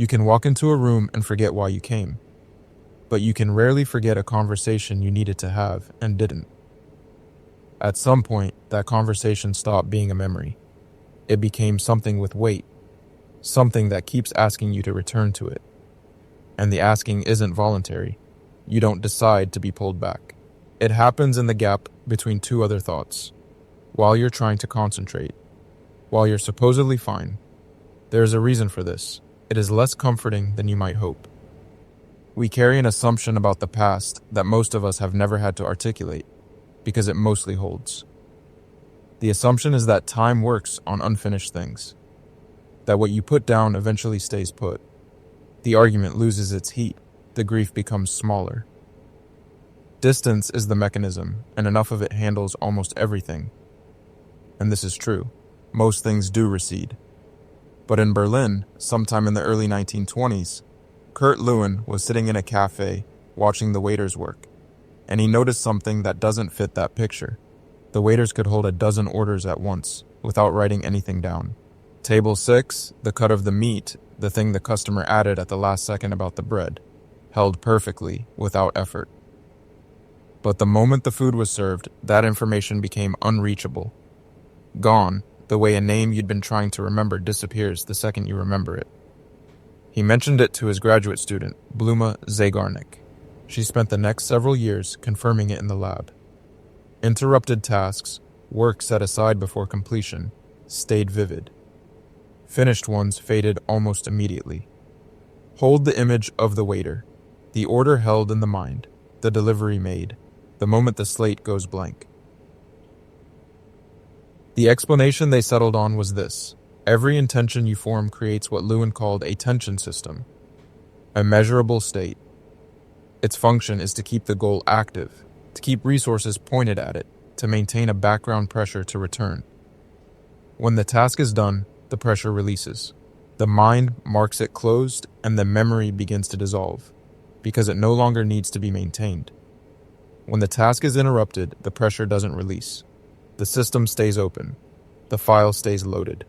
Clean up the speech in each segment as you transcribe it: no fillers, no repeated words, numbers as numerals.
You can walk into a room and forget why you came, but you can rarely forget a conversation you needed to have and didn't. At some point, that conversation stopped being a memory. It became something with weight, something that keeps asking you to return to it. And the asking isn't voluntary. You don't decide to be pulled back. It happens in the gap between two other thoughts. While you're trying to concentrate, while you're supposedly fine, there is a reason for this. It is less comforting than you might hope. We carry an assumption about the past that most of us have never had to articulate, because it mostly holds. The assumption is that time works on unfinished things, that what you put down eventually stays put. The argument loses its heat, the grief becomes smaller. Distance is the mechanism, and enough of it handles almost everything. And this is true. Most things do recede. But in Berlin, sometime in the early 1920s, Kurt Lewin was sitting in a cafe watching the waiters work, and he noticed something that doesn't fit that picture. The waiters could hold a dozen orders at once, without writing anything down. Table 6, the cut of the meat, the thing the customer added at the last second about the bread, held perfectly, without effort. But the moment the food was served, that information became unreachable. Gone, the way a name you'd been trying to remember disappears the second you remember it. He mentioned it to his graduate student, Bluma Zagarnik. She spent the next several years confirming it in the lab. Interrupted tasks, work set aside before completion, stayed vivid. Finished ones faded almost immediately. Hold the image of the waiter, the order held in the mind, the delivery made, the moment the slate goes blank. The explanation they settled on was this. Every intention you form creates what Lewin called a tension system, a measurable state. Its function is to keep the goal active, to keep resources pointed at it, to maintain a background pressure to return. When the task is done, the pressure releases. The mind marks it closed, and the memory begins to dissolve, because it no longer needs to be maintained. When the task is interrupted, the pressure doesn't release. The system stays open. The file stays loaded.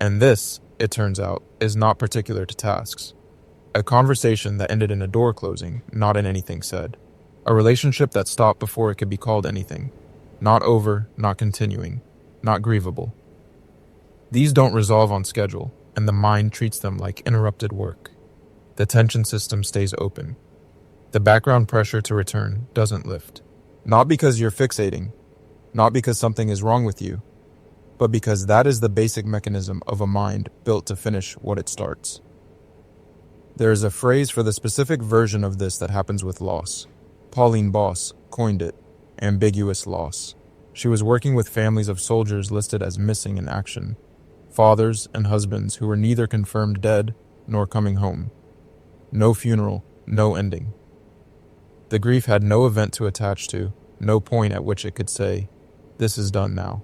And this, it turns out, is not particular to tasks. A conversation that ended in a door closing, not in anything said. A relationship that stopped before it could be called anything. Not over, not continuing, not grievable. These don't resolve on schedule, and the mind treats them like interrupted work. The tension system stays open. The background pressure to return doesn't lift. Not because you're fixating, not because something is wrong with you, but because that is the basic mechanism of a mind built to finish what it starts. There is a phrase for the specific version of this that happens with loss. Pauline Boss coined it, ambiguous loss. She was working with families of soldiers listed as missing in action, fathers and husbands who were neither confirmed dead nor coming home. No funeral, no ending. The grief had no event to attach to, no point at which it could say, "This is done now."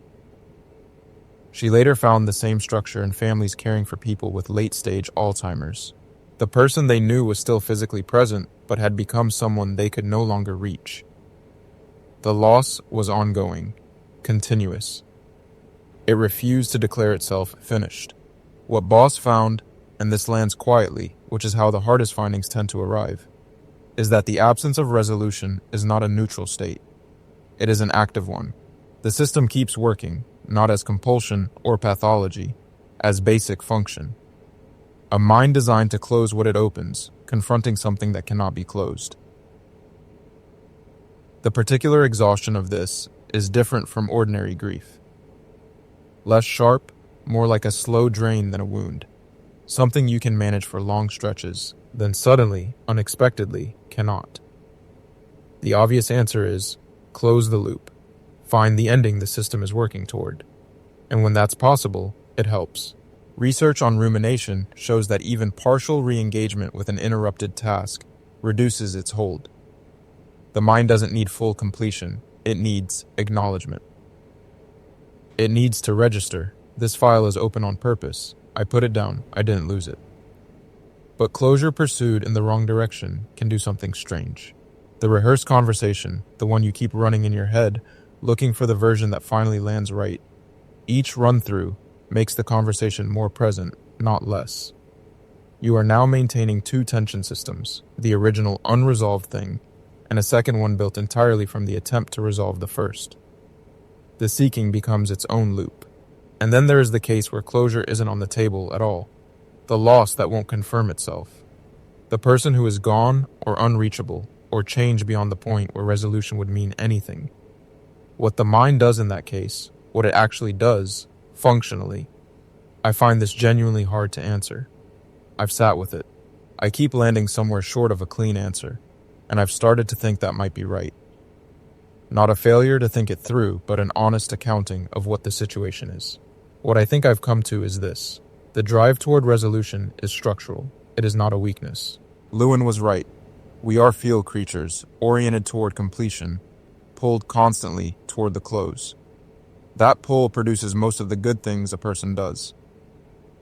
She later found the same structure in families caring for people with late-stage Alzheimer's. The person they knew was still physically present, but had become someone they could no longer reach. The loss was ongoing, continuous. It refused to declare itself finished. What Boss found, and this lands quietly, which is how the hardest findings tend to arrive, is that the absence of resolution is not a neutral state. It is an active one. The system keeps working, not as compulsion or pathology, as basic function. A mind designed to close what it opens, confronting something that cannot be closed. The particular exhaustion of this is different from ordinary grief. Less sharp, more like a slow drain than a wound. Something you can manage for long stretches, then suddenly, unexpectedly, cannot. The obvious answer is, close the loop. Find the ending the system is working toward. And when that's possible, it helps. Research on rumination shows that even partial re-engagement with an interrupted task reduces its hold. The mind doesn't need full completion, it needs acknowledgement. It needs to register, this file is open on purpose, I put it down, I didn't lose it. But closure pursued in the wrong direction can do something strange. The rehearsed conversation, the one you keep running in your head, looking for the version that finally lands right, each run-through makes the conversation more present, not less. You are now maintaining two tension systems, the original unresolved thing, and a second one built entirely from the attempt to resolve the first. The seeking becomes its own loop. And then there is the case where closure isn't on the table at all, the loss that won't confirm itself. The person who is gone or unreachable, or changed beyond the point where resolution would mean anything. What the mind does in that case, what it actually does, functionally, I find this genuinely hard to answer. I've sat with it. I keep landing somewhere short of a clean answer, and I've started to think that might be right. Not a failure to think it through, but an honest accounting of what the situation is. What I think I've come to is this. The drive toward resolution is structural. It is not a weakness. Lewin was right. We are field creatures, oriented toward completion, pulled constantly toward the close. That pull produces most of the good things a person does.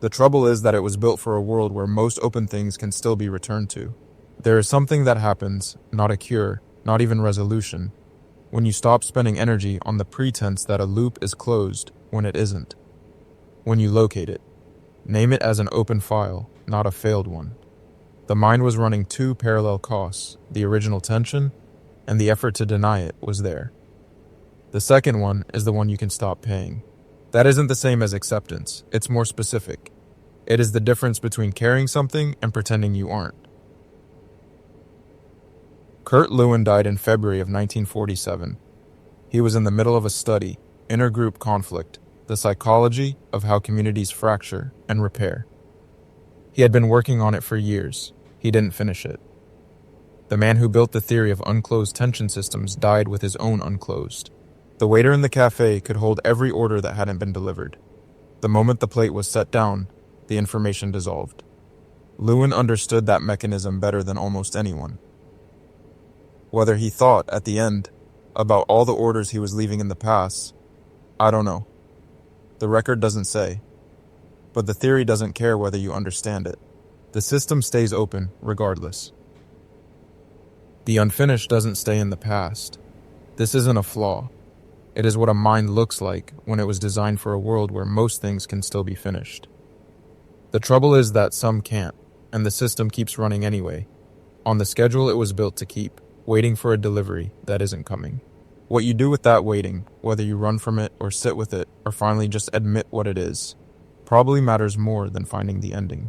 The trouble is that it was built for a world where most open things can still be returned to. There is something that happens, not a cure, not even resolution, when you stop spending energy on the pretense that a loop is closed when it isn't. When you locate it, name it as an open file, not a failed one. The mind was running two parallel costs, the original tension and the effort to deny it was there. The second one is the one you can stop paying. That isn't the same as acceptance, it's more specific. It is the difference between carrying something and pretending you aren't. Kurt Lewin died in February of 1947. He was in the middle of a study, intergroup conflict, the psychology of how communities fracture and repair. He had been working on it for years. He didn't finish it. The man who built the theory of unclosed tension systems died with his own unclosed. The waiter in the cafe could hold every order that hadn't been delivered. The moment the plate was set down, the information dissolved. Lewin understood that mechanism better than almost anyone. Whether he thought, at the end, about all the orders he was leaving in the past, I don't know. The record doesn't say. But the theory doesn't care whether you understand it. The system stays open, regardless. The unfinished doesn't stay in the past. This isn't a flaw. It is what a mind looks like when it was designed for a world where most things can still be finished. The trouble is that some can't, and the system keeps running anyway, on the schedule it was built to keep, waiting for a delivery that isn't coming. What you do with that waiting, whether you run from it or sit with it or finally just admit what it is, probably matters more than finding the ending.